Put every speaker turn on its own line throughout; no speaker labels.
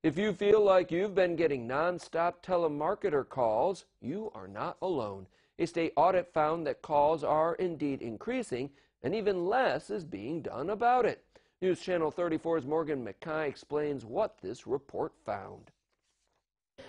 If you feel like you've been getting non-stop telemarketer calls, you are not alone. A state audit found that calls are indeed increasing, and even less is being done about it. News Channel 34's Morgan McKay explains what this report found.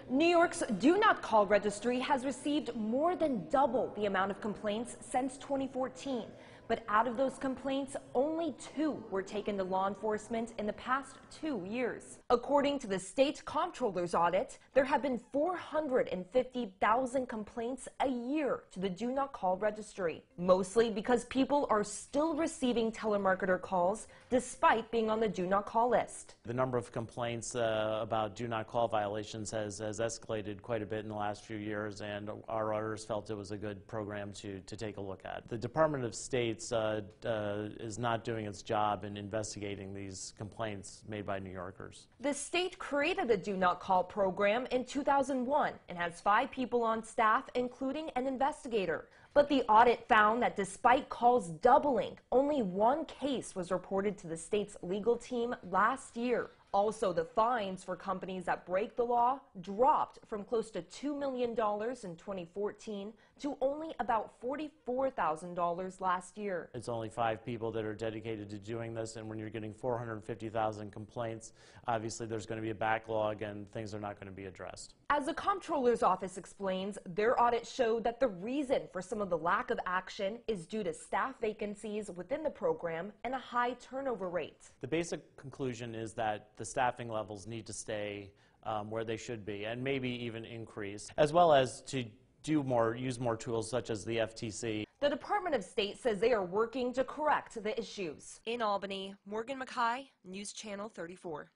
New York's Do Not Call Registry has received more than double the amount of complaints since 2014. But out of those complaints, only 2 were taken to law enforcement in the past 2 years. According to the state comptroller's audit, there have been 450,000 complaints a year to the Do Not Call Registry, mostly because people are still receiving telemarketer calls despite being on the Do Not Call list.
The number of complaints about Do Not Call violations has escalated quite a bit in the last few years, and our auditors felt it was a good program to take a look at. The Department of State is not doing its job in investigating these complaints made by New Yorkers.
The state created the Do Not Call program in 2001 and has 5 people on staff, including an investigator. But the audit found that despite calls doubling, only 1 case was reported to the state's legal team last year. Also, the fines for companies that break the law dropped from close to $2 million in 2014 to only about $44,000 last year.
It's only 5 people that are dedicated to doing this, and when you're getting 450,000 complaints, obviously there's going to be a backlog and things are not going to be addressed.
As the comptroller's office explains, their audit showed that the reason for some of the lack of action is due to staff vacancies within the program and a high turnover rate.
The basic conclusion is that the staffing levels need to stay where they should be and maybe even increase, as well as to use more tools such as the FTC.
The Department of State says they are working to correct the issues. In Albany, Morgan McKay, News Channel 34.